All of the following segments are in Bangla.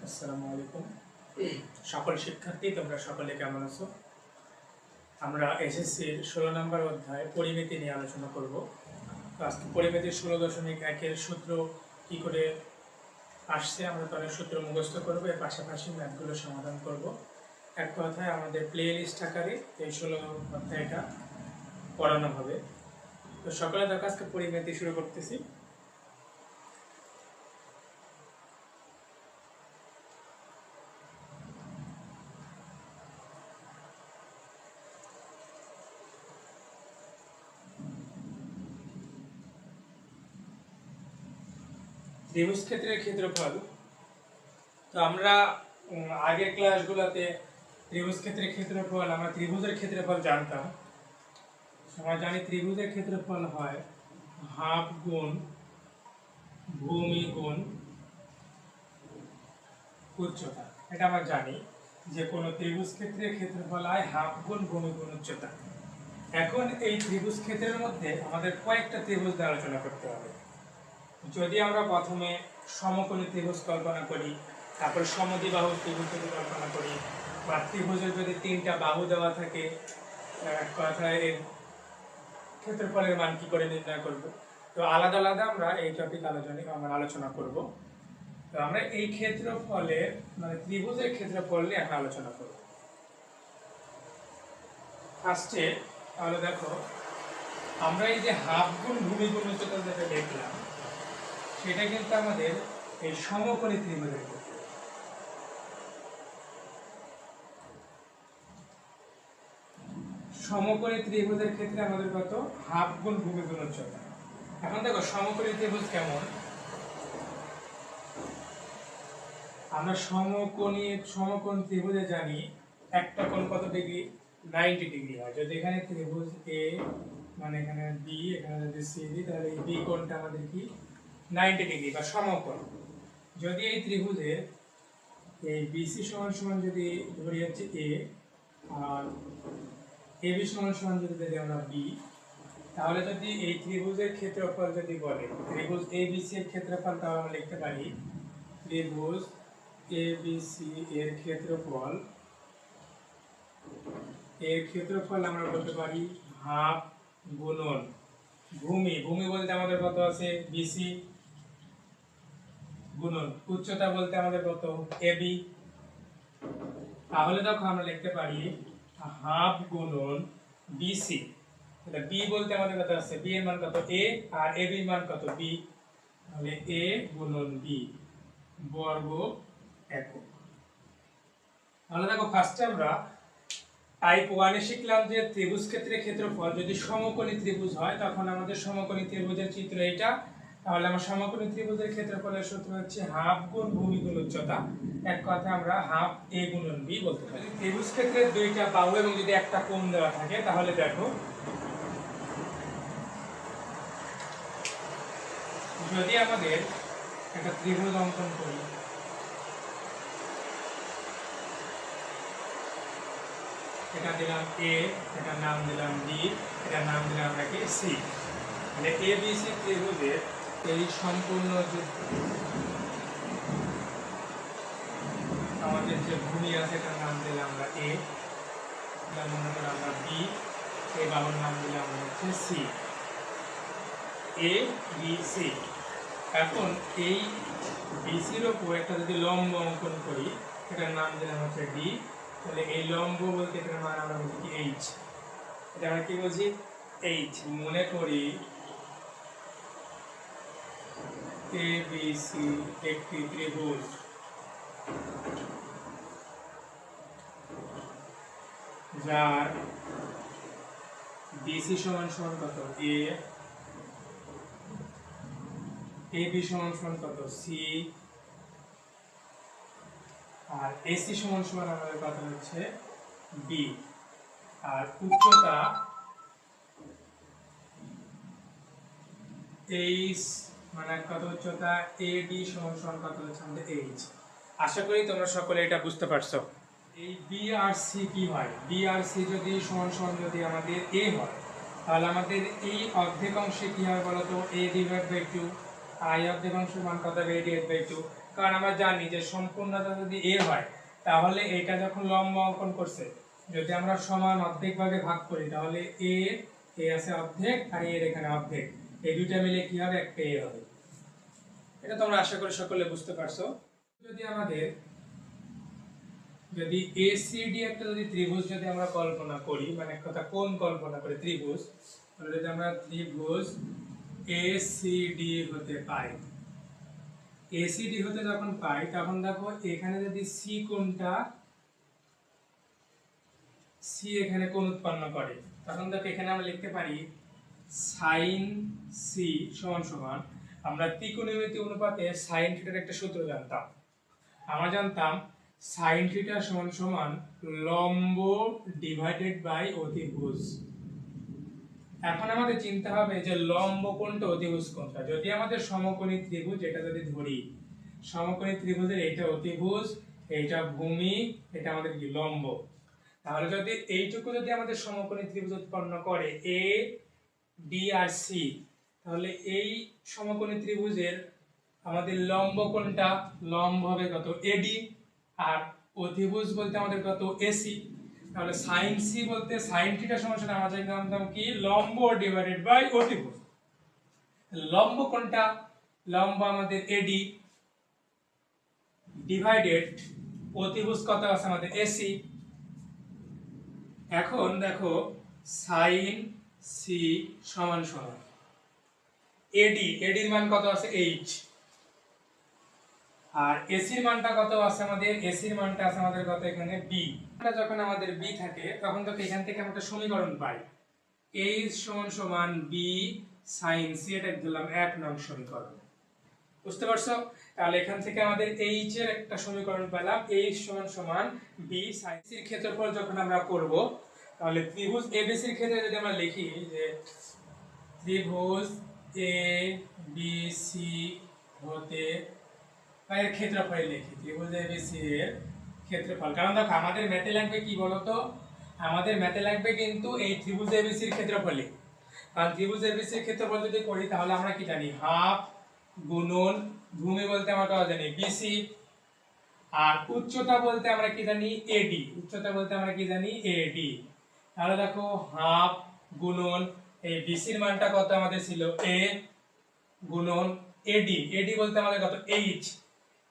আসসালামু আলাইকুম সকল শিক্ষার্থী, তোমরা সকলে কেমন আছো? আমরা এসএসসির 16 নম্বর অধ্যায় পরিমিতি নিয়ে আলোচনা করব। তো আজকে পরিমিতির 16.1-এর সূত্র কি করে আসছে আমরা তার সূত্র মুখস্থ করব, এর পাশাপাশি ম্যাথগুলো সমাধান করব। এক কথায় আমাদের প্লে লিস্ট আকারে এই 16 অধ্যায়টা পড়ানো হবে। তো সকালে দেখো আজকে পরিমিতি শুরু করতেছি। ত্রিভুজ ক্ষেত্রের ক্ষেত্রফল। তো আমরা আগের ক্লাসগুলোতে ত্রিভুজ ক্ষেত্রের ক্ষেত্রফল, আমরা ত্রিভুজের ক্ষেত্রফল জানতাম। আমরা জানি ত্রিভুজের ক্ষেত্রফল হয় হাফ গুণ ভূমি গুণ উচ্চতা। এটা আমরা জানি যে কোনো ত্রিভুজ ক্ষেত্রের ক্ষেত্রফল হয় হাফ গুণ ভূমি গুণ উচ্চতা। এখন এই ত্রিভুজ ক্ষেত্রের মধ্যে আমাদের কয়েকটা ত্রিভুজ নিয়ে আলোচনা করতে হবে। যদি আমরা প্রথমে সমকোণী ত্রিভুজ কল্পনা করি, তারপর সমদ্বিবাহু ত্রিভুজ যদি কল্পনা করি, বা ত্রিভুজের যদি তিনটা বাহু দেওয়া থাকে, কথায় এর ক্ষেত্রফলের মান কি করে নির্ণয় করব। তো আলাদা আলাদা আমরা এই টপিক আলোচনা করব। তো আমরা এই ক্ষেত্রফলের মানে ত্রিভুজের ক্ষেত্রফল নিয়ে এখন আলোচনা করব। ফার্স্টে তাহলে দেখো, আমরা এই যে হাফ গুণ ভূমি গুণ উচ্চতা যেটা দেখলাম, সেটা কিন্তু আমাদের এই সমকোণী ত্রিভুজের ক্ষেত্রে। সমকোণী ত্রিভুজের ক্ষেত্রে আমাদের কত? হাফ গুণ ভূমি গুণ উচ্চতা। এখন দেখো সমকোণী ত্রিভুজ কেমন। আমরা সমকোণ ত্রিভুজে জানি একটা কোণ কত ডিগ্রি? 90 ডিগ্রি হয়। যদি এখানে ত্রিভুজ এ মানে এখানে বি, এখানে যদি সি দিই, তাহলে এই বি কোণটা আমাদের কি 90 ডিগ্রি বা সমকোণ। যদি এই ত্রিভুজে এই বিসি সমান সমান যদি ধরি হচ্ছে এ, আর এবি সমান সমান যদি ধরি আমরা বি, তাহলে যদি এই ত্রিভুজের ক্ষেত্রফল যদি বলে ত্রিভুজ এবিসি এর ক্ষেত্রফল, তাহলে আমরা লিখতে পারি ত্রিভুজ এবিসি এর ক্ষেত্রফল আমরা বলতে পারি হাফ গুণন ভূমি। ভূমি বলতে আমাদের কত আছে? বিসি, গুণন উচ্চতা বলতে আমাদের কত? এবি। তাহলে দেখো আমরা লিখতে পারি হাফ গুণন বিসি। তাহলে বি বলতে আমাদের কত আছে? বি এর মান কত? এ, আর এ বি এর মান কত? বি। তাহলে এ গুণন বি বর্গ একক। তাহলে দেখো ফার্স্টে আমরা টাইপ 1 এ শিখলাম যে ত্রিভুজ ক্ষেত্রের ক্ষেত্রফল যদি সমকোণী ত্রিভুজ হয়, তখন আমাদের সমকোণী ত্রিভুজের চিত্র এটা। তাহলে আমার সমকোণী ত্রিভুজের ক্ষেত্রফলের সূত্র হচ্ছে হাফ গুণ ভূমি গুণ উচ্চতা। এক কথা আমরা হাফ এ গুণন বি বলতে পারি। ত্রিভুজ ক্ষেত্রের দুইটা বাহু এবং যদি একটা কোণ দেওয়া থাকে, তাহলে দেখো যদি আমাদের একটা ত্রিভুজ অঙ্কন করি, এটা দিলাম এ, এটার নাম দিলাম বি, এটার নাম দিলাম আমরা কি সি। মানে এ বি সি ত্রিভুজের এই সম্পূর্ণ যে আমাদের যে ভূমি আছে, এটার নাম দিলাম আমরা এ, এটার মনে করে আমরা বি, এই বাহুর নাম দিলাম আমরা হচ্ছে সি, এ বি সি। এখন এই বিসির ওপর একটা যদি লম্ব অঙ্কন করি, এটার নাম দিলাম হচ্ছে ডি। তাহলে এই লম্ব বলতে এটার মান আমরা বলছি কি এইচ। এটা আমরা কি বলছি? এইচ। মনে করি এ বি সি একটি ত্রিভুজ, যার বিসি সমান সমান কত? এ, এবি সমান সমান কত? সি, আর এসি সমান সমান আমাদের কথা হচ্ছে বি। আর উচ্চতা এইচ, মানে কত উচ্চতা? এডি সমান সমান কত হচ্ছে আমাদের এইচ। আশা করি তোমরা সকলে এটা বুঝতে পারছো। এই বি আর সি কি হয়? বি আর সি যদি সমান সমান যদি আমাদের এ হয়, তাহলে আমাদের এই অর্ধেক অংশে কি হবে বলতো? এ ডিভাইড বাই 2। আই অর্ধেক অংশের মান কত হবে AD/2, কারণ আমরা জানি যে সম্পূর্ণটা যদি a হয় তাহলে এটা যখন লম্ব অঙ্কন করছে যদি আমরা সমান অর্ধেক ভাগে ভাগ করি তাহলে a আছে অর্ধেক আর এর এখানে অর্ধেক, এই দুইটা মিলে কি হবে একটা a হবে। এটা তোমরা আশা করি সকলে বুঝতে পারছো। যদি আমাদের যদি ACD একটা যদি ত্রিভুজ যদি আমরা কল্পনা করি, মানে এক কথা কোণ কল্পনা করি ত্রিভুজ, তাহলে যদি আমরা ত্রিভুজ ACD হতে পাই, ACD হতে যখন পাই তখন দেখো এখানে যদি C কোণটা C এখানে কোণ উৎপন্ন করে তখন দেখো এখানে আমরা লিখতে পারি sin C সমান সমান, আমরা ত্রিকোণমিতি অনুপাতে sin থিটার একটা সূত্র জানতাম, আমরা জানতাম sin থিটা সমান সমান লম্ব ডিভাইডেড বাই অতিভুজ। এখন আমাদের চিন্তা হবে যে লম্ব কোণটা অতিভুজ কোণটা, যদি আমাদের সমকোণী ত্রিভুজ এটা যদি ধরি, সমকোণী ত্রিভুজের এটা অতিভুজ, এটা ভূমি, এটা আমাদের কি লম্ব, তাহলে যদি এইটুকু যদি আমাদের সমকোণী ত্রিভুজ উৎপন্ন করে এ ডি আর সি, তাহলে এই সমকোণী ত্রিভুজের আমাদের লম্ব কোণটা লম্ব হবে কত এডি, আর অতিভুজ বলতে আমাদের কত এসি, তাহলে sin c বলতে sin থিটা সমান আমাদের জানতাম কি লম্ব ডিভাইডেড বাই অতিভুজ। লম্ব কোণটা লম্ব আমাদের এডি ডিভাইডেড অতিভুজ কত আছে আমাদের এসি। এখন দেখো sin c সমান সমান এডি, এডির মান কত আছে 8, আর এসির মানটা কত আছে আমাদের, এসির মানটা আছে আমাদের কত এখানে b। এটা যখন আমাদের b থাকে তখন তো এখান থেকে আমরা একটা সমীকরণ পাই h সমান সমান b sin c, এটা দিলাম 1 নং সমীকরণ। বুঝতে পারছো? তাহলে এখান থেকে আমাদের h এর একটা সমীকরণ পেলাম, h সমান সমান b sin c এর ক্ষেত্রফল যখন আমরা করব তাহলে ত্রিভুজ ABC এর ক্ষেত্রে যদি আমরা লিখি যে ত্রিভুজ ABC হতে এর ক্ষেত্রফল লিখি, ত্রিভুজ ABC এর ক্ষেত্রফল, কারণ দেখো আমাদের ম্যাথে লাগবে কি বলতো, আমাদের ম্যাথে লাগবে কিন্তু এই ত্রিভুজ ABC এর ক্ষেত্রফলই, কারণ ত্রিভুজ ABC এর ক্ষেত্রফল যদি করি তাহলে আমরা কি জানি হাফ গুণন ভূমি বলতে আমরা কত জানি BC, আর উচ্চতা বলতে আমরা কি জানি AD, উচ্চতা বলতে আমরা কি জানি AD। তাহলে দেখো হাফ গুণন এই BC এর মানটা কত আমাদের ছিল A গুণন AD, AD বলতে আমাদের কত H।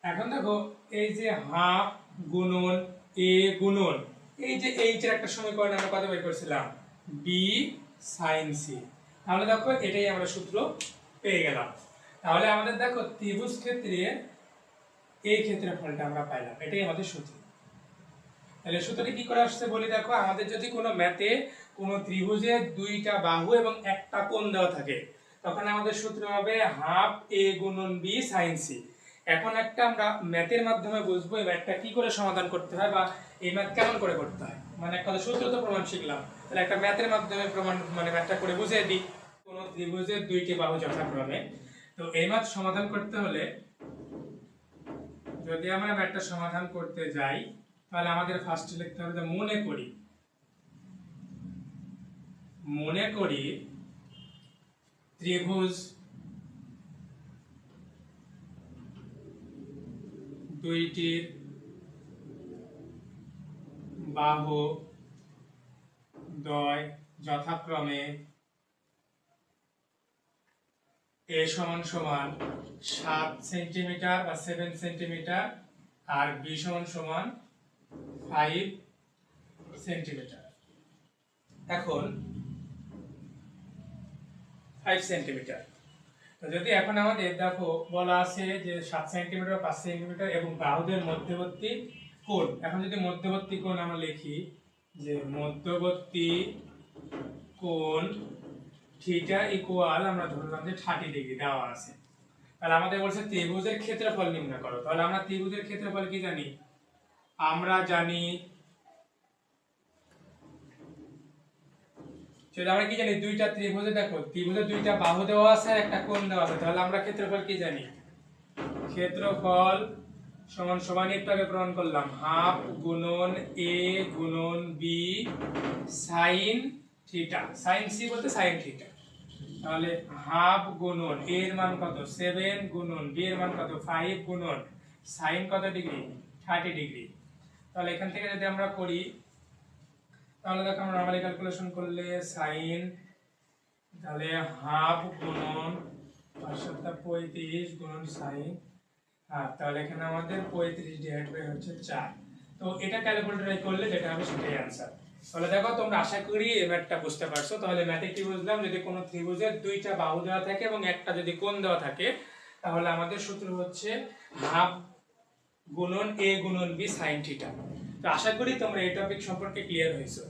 এখন দেখো এই যে হাফ গুণন A গুণন এই যে H এর একটা সমীকরণ আমরা কত বের করেছিলাম B sin C, তাহলে দেখো এটাই আমরা সূত্র পেয়ে গেলাম। তাহলে আমাদের দেখো ত্রিভুজ ক্ষেত্রে এই ক্ষেত্রফলটা আমরা পাইলাম, এটাই আমাদের সূত্র। তাহলে সূত্রটি কি করে আসছে বলি, দেখো আমাদের যদি কোনো ম্যাথে কোনো ত্রিভুজে দুইটা বাহু এবং একটা কোণ দেওয়া থাকে তখন আমাদের সূত্র হবে হাফ a গুণন b sin c। এখন একটা আমরা ম্যাথের মাধ্যমে বুঝবো এই ম্যাথটা কি করে সমাধান করতে হয় বা এই ম্যাথ কেমন করে করতে হয়, মানে একটা সূত্র তো প্রমাণ শিখলাম, তাহলে একটা ম্যাথের মাধ্যমে প্রমাণ মানে ম্যাথটা করে বুঝিয়ে দিই। কোনো ত্রিভুজের দুইটি বাহু যথাক্রমে, তো এই ম্যাথ সমাধান করতে হলে যদি আমরা ম্যাথটা সমাধান করতে যাই তাহলে আমাদের ফার্স্টে লিখতে হবে মনে করি ত্রিভুজ দুইটির বাহু দ্বয় যথাক্রমে a সমান সমান 7 সেন্টিমিটার বা 7 সেন্টিমিটার আর b সমান সমান 5 সেন্টিমিটার। এখন 5 সেন্টিমিটার, তো যদি এখন আমাদের দেখো বলা আছে যে 7 সেন্টিমিটার 5 সেন্টিমিটার এবং বাহুদের মধ্যবর্তী কোণ, এখন যদি মধ্যবর্তী কোণ আমরা লিখি যে মধ্যবর্তী কোণ থিটা ইকুয়াল আমরা ধরলাম যে 30 ডিগ্রি দেওয়া আছে, তাহলে আমাদের বলছে ত্রিভুজের ক্ষেত্রফল নির্ণয় করো। তাহলে আমরা ত্রিভুজের ক্ষেত্রফল কি জানি, আমরা জানি যদি আমরা কি জানি দুইটা ত্রিভুজে দেখো ত্রিভুজের দুইটা বাহু দেওয়া আছে আর একটা কোণ দেওয়া আছে, তাহলে আমরা ক্ষেত্রফল কি জানি, ক্ষেত্রফল সমান সমান একটু আগে প্রমাণ করলাম হাফ গুণন a গুণন b sin theta, sin c বলতে sin থিটা। তাহলে হাফ গুণন a এর মান কত 7 গুণন b এর মান কত 5 গুণন sin কত ডিগ্রি 30 ডিগ্রি। তাহলে এখান থেকে যদি আমরা করি তাহলে দেখো আমরা নরমালি ক্যালকুলেশন করলে sin তাহলে হাফ গুণন 5 গুণন sin হাফ, তাহলে এখানে আমাদের 35 ডিভাইড বাই হচ্ছে 4। তো এটা ক্যালকুলেটরে করলে যেটা হবে সেটাই आंसर। তাহলে দেখো তোমরা আশা করি এই ম্যাথটা বুঝতে পারছো। তাহলে ম্যাথে কি বুঝলাম, যদি কোনো ত্রিভুজের দুইটা বাহু দেওয়া থাকে এবং একটা যদি কোণ দেওয়া থাকে তাহলে আমাদের সূত্র হচ্ছে হাফ গুণন a গুণন b sin থিটা। তো আশা করি তোমরা এই টপিক সম্পর্কে ক্লিয়ার হয়েছো।